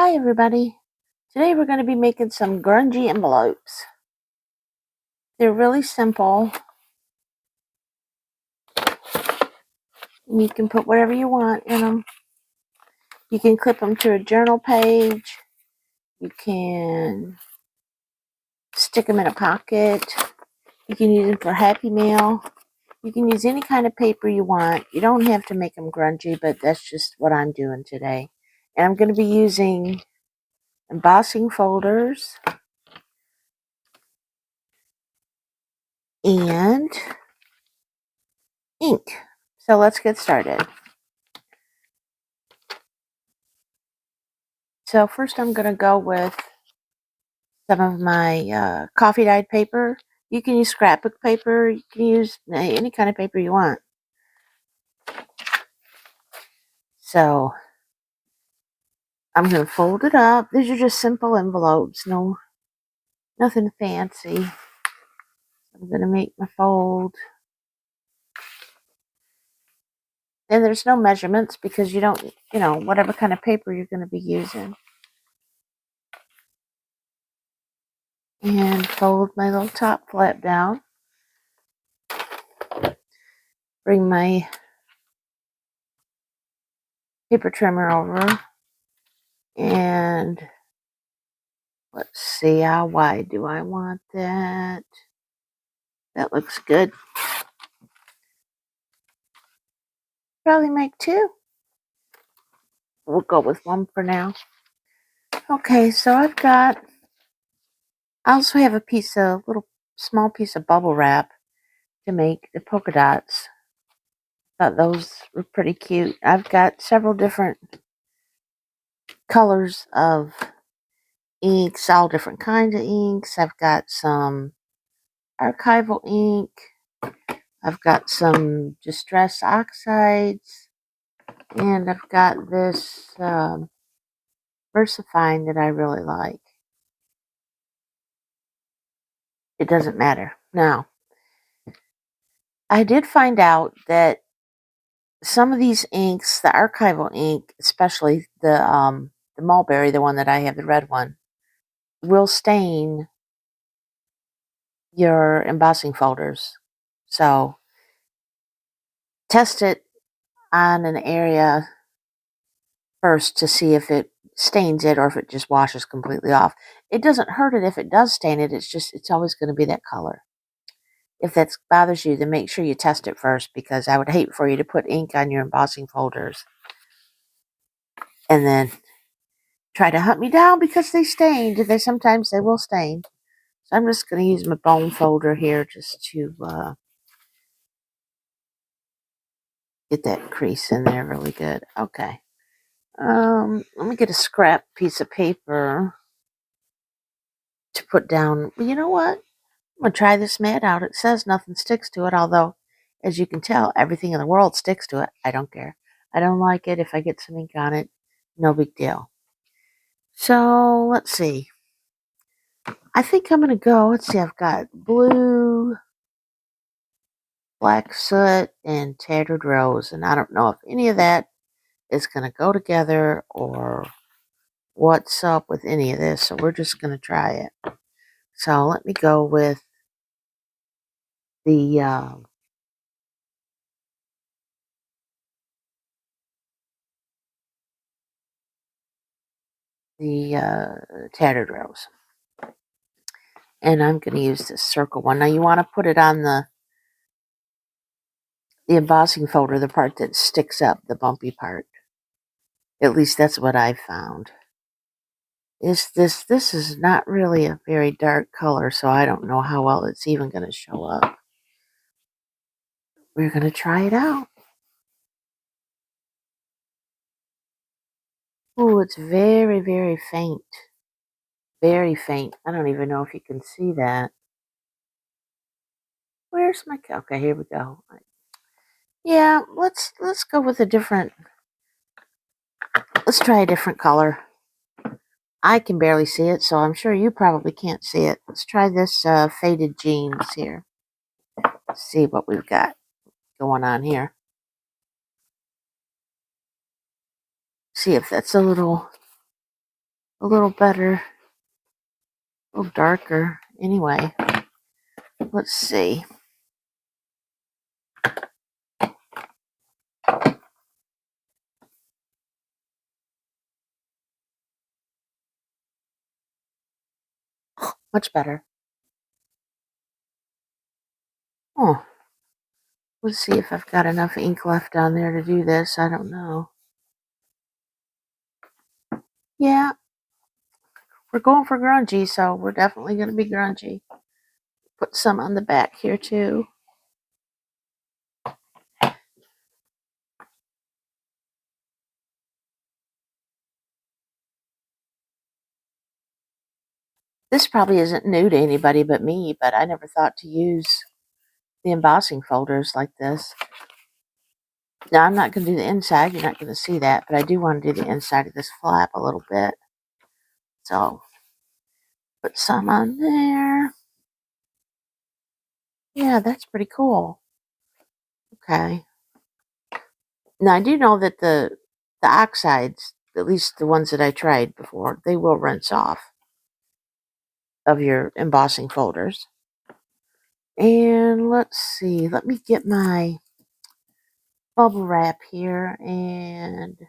Hi everybody. Today we're going to be making some grungy envelopes. They're really simple. You can put whatever you want in them. You can clip them to a journal page. You can stick them in a pocket. You can use them for Happy Mail. You can use any kind of paper you want. You don't have to make them grungy, but that's just what I'm doing today. And I'm going to be using embossing folders and ink. So let's get started. So first I'm going to go with some of my coffee dyed paper. You can use scrapbook paper. You can use any kind of paper you want. So I'm going to fold it up. These are just simple envelopes. Nothing fancy. I'm going to make my fold. And there's no measurements because you don't, whatever kind of paper you're going to be using. And fold my little top flap down. Bring my paper trimmer over. And let's see, how wide do I want that? That looks good. Probably make two. We'll go with one for now. Okay, so I also have a little small piece of bubble wrap to make the polka dots. Thought those were pretty cute. I've got several different colors of inks, all different kinds of inks. I've got some archival ink. I've got some distress oxides. And I've got this VersaFine that I really like. It doesn't matter. Now, I did find out that some of these inks, the archival ink, especially the mulberry, the one that I have, the red one, will stain your embossing folders. So test it on an area first to see if it stains it or if it just washes completely off. It doesn't hurt it if it does stain it. It's always going to be that color. If that bothers you, then make sure you test it first, because I would hate for you to put ink on your embossing folders and then try to hunt me down because they stained. Sometimes they will stain. So I'm just going to use my bone folder here just to get that crease in there really good. Okay. Let me get a scrap piece of paper to put down. You know what? I'm going to try this mat out. It says nothing sticks to it, although, as you can tell, everything in the world sticks to it. I don't care. I don't like it. If I get some ink on it, no big deal. So, let's see. I think I'm going to go. Let's see. I've got blue, black soot, and tattered rose. And I don't know if any of that is going to go together or what's up with any of this. So we're just going to try it. So let me go with the tattered rose. And I'm going to use this circle one. Now you want to put it on the embossing folder, the part that sticks up, the bumpy part. At least that's what I found. This is not really a very dark color, so I don't know how well it's even going to show up. We're going to try it out. Oh, it's very, very faint. Very faint. I don't even know if you can see that. Where's my... Okay, here we go. Yeah, let's go with a different... Let's try a different color. I can barely see it, so I'm sure you probably can't see it. Let's try this faded jeans here. Let's see what we've got going on here. See if that's a little a little better, a little darker. Anyway, let's see. Much better. Oh, let's see if I've got enough ink left on there to do this. I don't know. Yeah, we're going for grungy, so we're definitely going to be grungy. Put some on the back here too. This probably isn't new to anybody but me, but I never thought to use the embossing folders like this. Now, I'm not going to do the inside. You're not going to see that, but I do want to do the inside of this flap a little bit. So, put some on there. Yeah, that's pretty cool. Okay. Now, I do know that the oxides, at least the ones that I tried before, they will rinse off of your embossing folders. And let's see. Let me get my bubble wrap here, and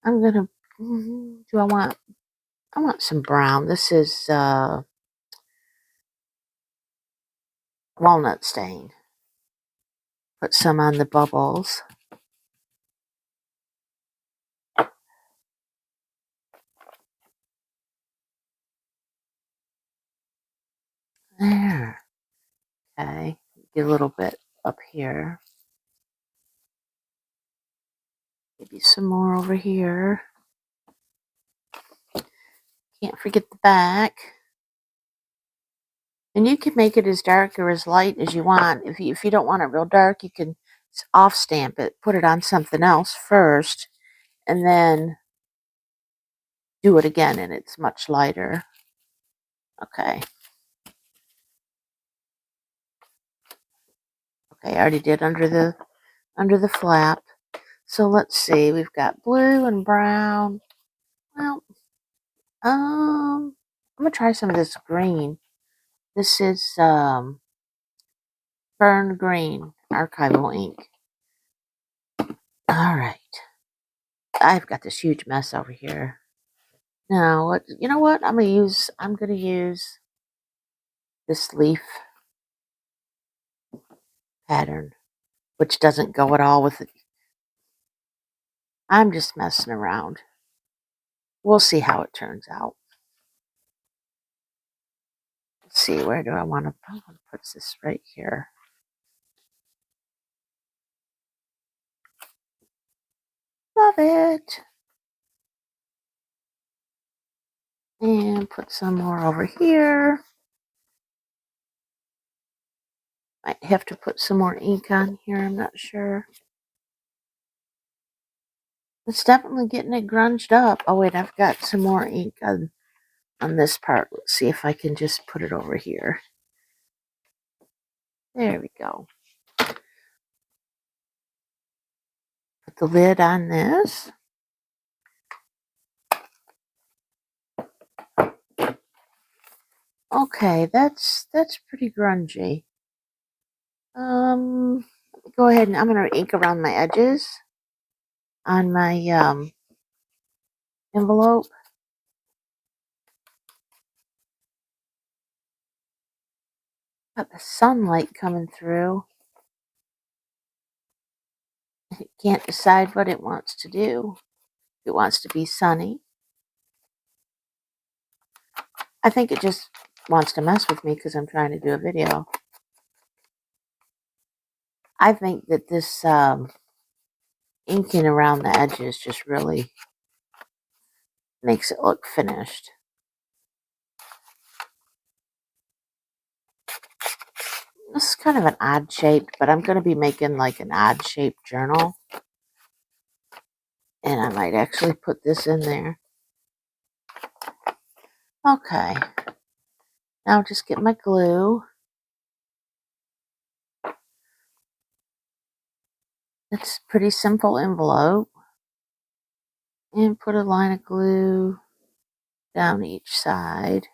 I'm going to, I want some brown. This is walnut stain. Put some on the bubbles. There. Okay. Get a little bit up here. Maybe some more over here. Can't forget the back. And you can make it as dark or as light as you want. If you don't want it real dark, you can off stamp it, put it on something else first, and then do it again, and it's much lighter. Okay. Okay, I already did under the flap. So let's see. We've got blue and brown. Well, I'm gonna try some of this green. This is burn green archival ink. All right. I've got this huge mess over here. Now, what? You know what? I'm gonna use this leaf pattern, which doesn't go at all with it. I'm just messing around. We'll see how it turns out. Let's see, where do I want to put this? Right here. Love it. And put some more over here. Might have to put some more ink on here, I'm not sure. It's definitely getting it grunged up. Oh wait, I've got some more ink on this part. Let's see if I can just put it over here. There we go. Put the lid on this. Okay, that's pretty grungy. Let me go ahead and I'm gonna ink around my edges on my envelope. Got the sunlight coming through. It can't decide what it wants to do. It wants to be sunny. I think it just wants to mess with me because I'm trying to do a video. I think that this inking around the edges just really makes it look finished. This is kind of an odd shape, but I'm going to be making like an odd shaped journal. And I might actually put this in there. Okay. Now just get my glue. It's a pretty simple envelope. And put a line of glue down each side.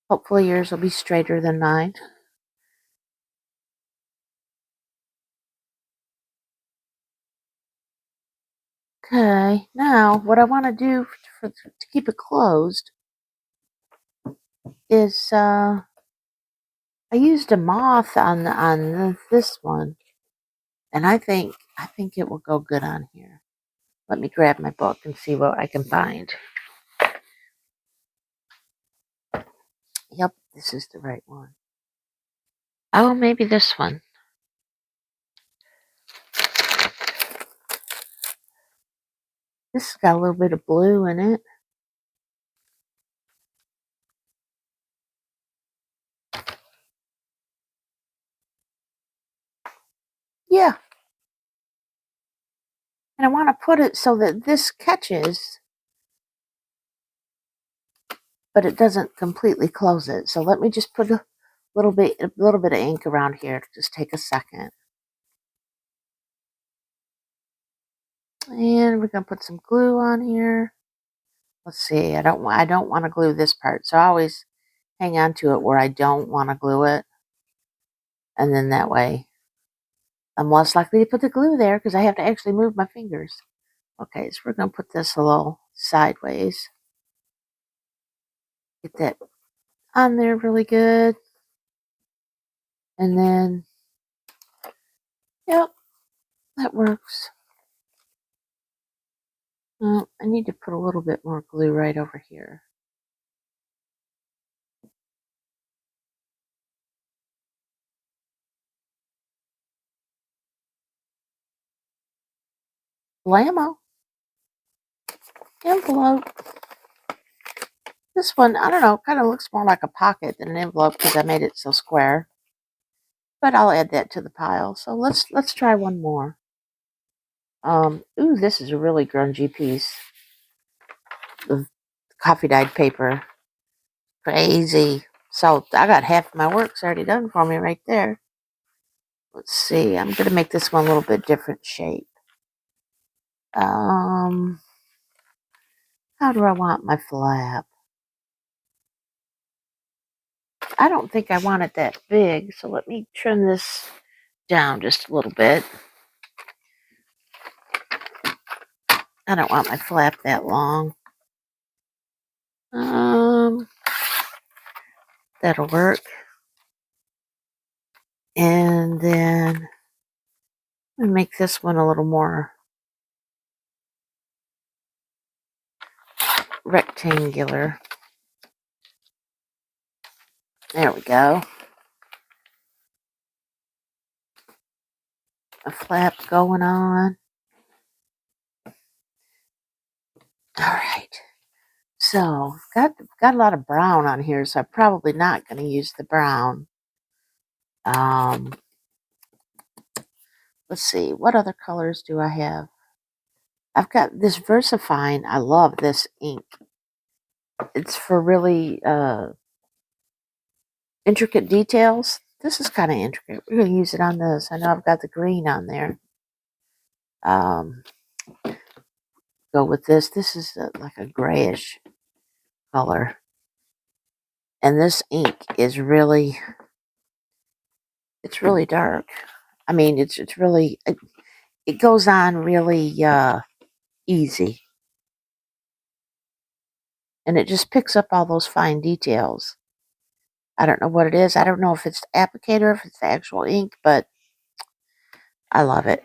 Hopefully yours will be straighter than mine. Okay, now what I want to do to keep it closed is I used a moth on this one, and I think it will go good on here. Let me grab my book and see what I can find. Yep, this is the right one. Oh, maybe this one. This has got a little bit of blue in it. Yeah. And I want to put it so that this catches, but it doesn't completely close it. So let me just put a little bit of ink around here. Just take a second. And we're gonna put some glue on here. Let's see. I don't want to glue this part, so I always hang on to it where I don't want to glue it, and then that way I'm less likely to put the glue there because I have to actually move my fingers. Okay, so we're gonna put this a little sideways. Get that on there really good, and then yep, that works. I need to put a little bit more glue right over here. Blammo. Envelope. This one, I don't know, kind of looks more like a pocket than an envelope because I made it so square. But I'll add that to the pile. So let's try one more. Ooh, this is a really grungy piece of coffee dyed paper. Crazy. So I got half of my work's already done for me right there. Let's see. I'm gonna make this one a little bit different shape. How do I want my flap? I don't think I want it that big, so let me trim this down just a little bit. I don't want my flap that long. That'll work. And then I'm make this one a little more rectangular. There we go. A flap going on. All right. So got a lot of brown on here, so I'm probably not going to use the brown. Let's see, what other colors do I have? I've got this VersaFine. I love this ink. It's for really intricate details. This is kind of intricate. We're going to use it on this. I know I've got the green on there. Go with this. This is like a grayish color. And this ink is really, it's really dark. I mean, it's really, it goes on really easy. And it just picks up all those fine details. I don't know what it is. I don't know if it's the applicator, if it's the actual ink, but I love it.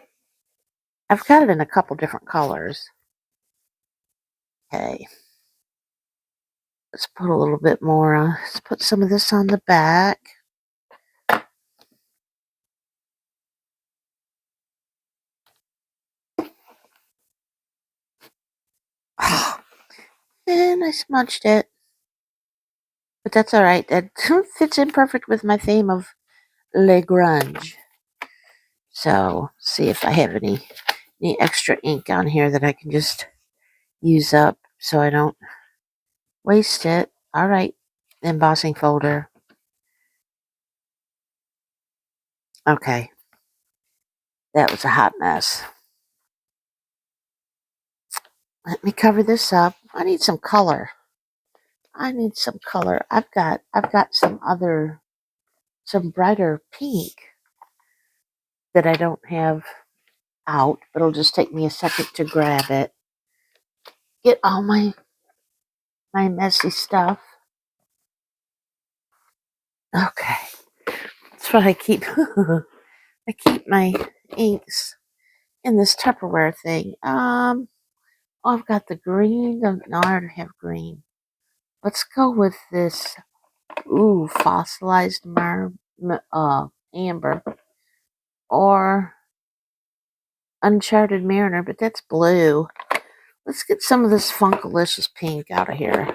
I've got it in a couple different colors. Okay. Let's put a little bit more. Let's put some of this on the back. And I smudged it. But that's all right. That fits in perfect with my theme of Le Grunge. So, see if I have any extra ink on here that I can just use up so I don't waste it. All right, embossing folder. Okay, that was a hot mess. Let me cover this up. I need some color. I need some color. I've got some brighter pink that I don't have out, but it'll just take me a second to grab it. Get all my messy stuff. Okay. That's what I keep. I keep my inks in this Tupperware thing. Oh, I've got the green. No, I already have green. Let's go with this. Ooh, fossilized amber or uncharted mariner, but that's blue. Let's get some of this Funkalicious pink out of here.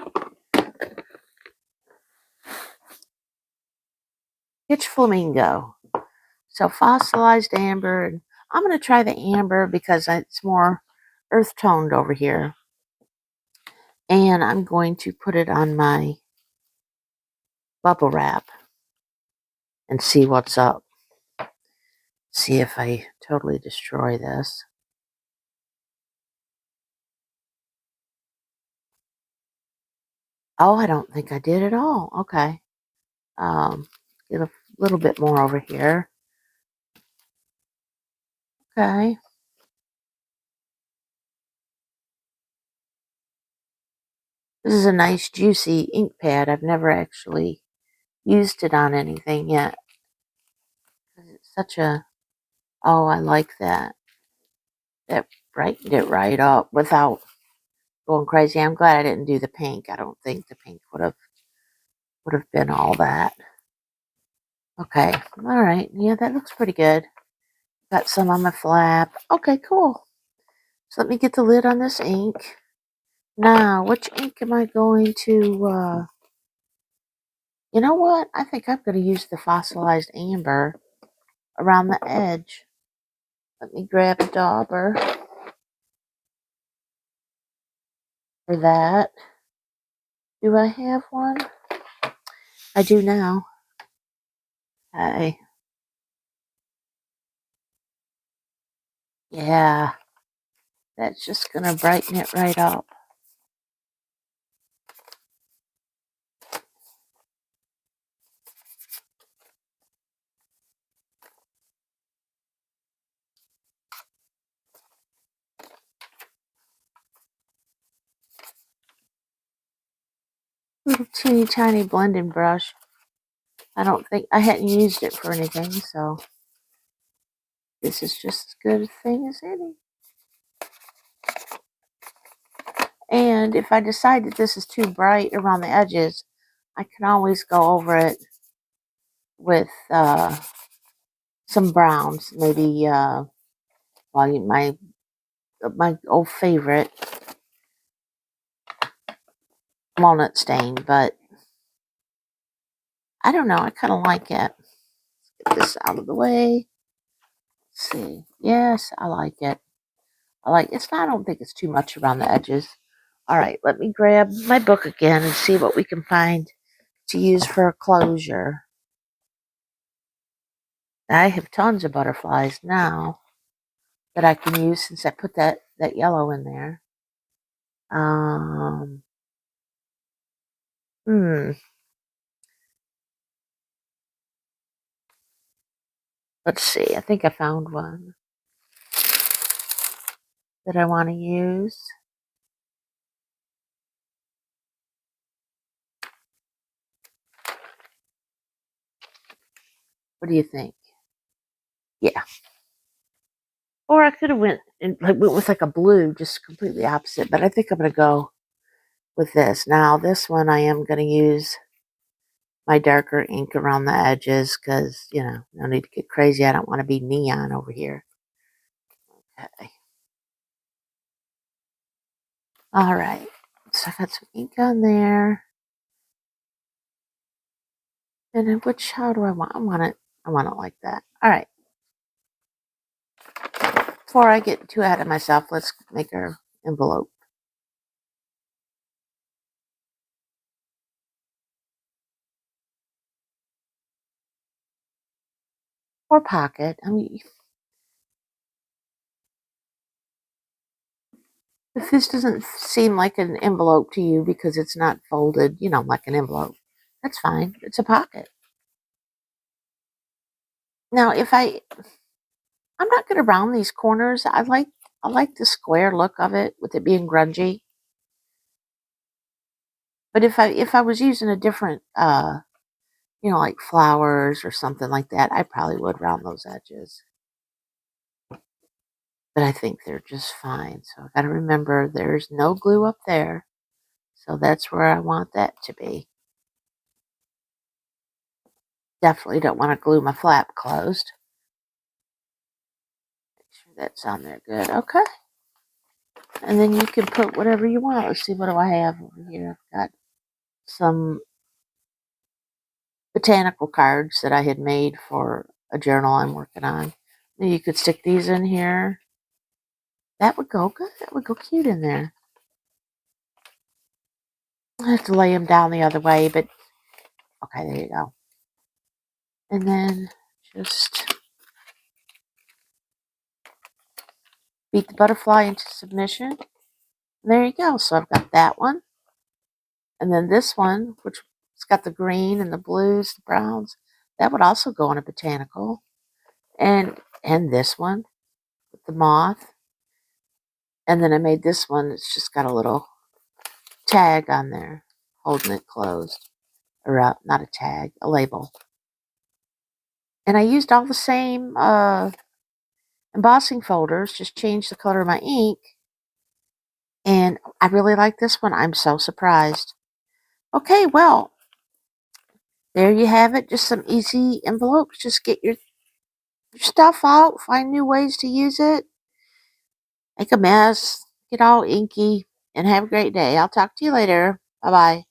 Pitch flamingo. So fossilized amber. And I'm going to try the amber because it's more earth toned over here. And I'm going to put it on my bubble wrap and see what's up. See if I totally destroy this. Oh, I don't think I did at all. Okay. Get a little bit more over here. Okay. This is a nice juicy ink pad. I've never actually used it on anything yet. It's such a, oh, I like that. That brightened it right up without going crazy. I'm glad I didn't do the pink. I don't think the pink would have been all that. Okay. All right. Yeah, that looks pretty good. Got some on my flap. Okay, cool. So let me get the lid on this ink. Now, which ink am I going to, you know what? I think I'm going to use the fossilized amber around the edge. Let me grab a dauber for that. Do I have one? I do now. Okay. Yeah, that's just going to brighten it right up. Little teeny tiny blending brush. I don't think I hadn't used it for anything, so this is just as good a thing as any. And if I decide that this is too bright around the edges, I can always go over it with some browns. Maybe my old favorite walnut stain, but I don't know. I kind of like it. Get this out of the way. Let's see. Yes, I like it. It's not, I don't think it's too much around the edges. All right, let me grab my book again and see what we can find to use for a closure. I have tons of butterflies now that I can use since I put that yellow in there. Um, hmm. Let's see. I think I found one that I want to use. What do you think? Yeah. Or I could have went with like a blue, just completely opposite. But I think I'm gonna go with this. Now this one I am gonna use my darker ink around the edges because no need to get crazy. I don't want to be neon over here. Okay. All right. So I got some ink on there. And then how do I want? I want it like that. All right. Before I get too ahead of myself, let's make our envelope. Or pocket. I mean, If this doesn't seem like an envelope to you because it's not folded, like an envelope, that's fine. It's a pocket. Now, I'm not going to round these corners. I like the square look of it with it being grungy. But if I was using a different like flowers or something like that, I probably would round those edges. But I think they're just fine. So I got to remember there's no glue up there. So that's where I want that to be. Definitely don't want to glue my flap closed. Make sure that's on there good. Okay. And then you can put whatever you want. Let's see, what do I have over here? I've got some botanical cards that I had made for a journal I'm working on. You could stick these in here. That would go good. That would go cute in there. I have to lay them down the other way, but okay, there you go. And then just beat the butterfly into submission. And there you go. So I've got that one. And then this one, which it's got the green and the blues, the browns, that would also go on a botanical. And this one with the moth. And then I made this one. It's just got a little tag on there holding it closed. Or not a tag, a label. And I used all the same embossing folders, just changed the color of my ink. And I really like this one. I'm so surprised. Okay, well, there you have it. Just some easy envelopes. Just get your stuff out, find new ways to use it, make a mess, get all inky, and have a great day. I'll talk to you later. Bye bye.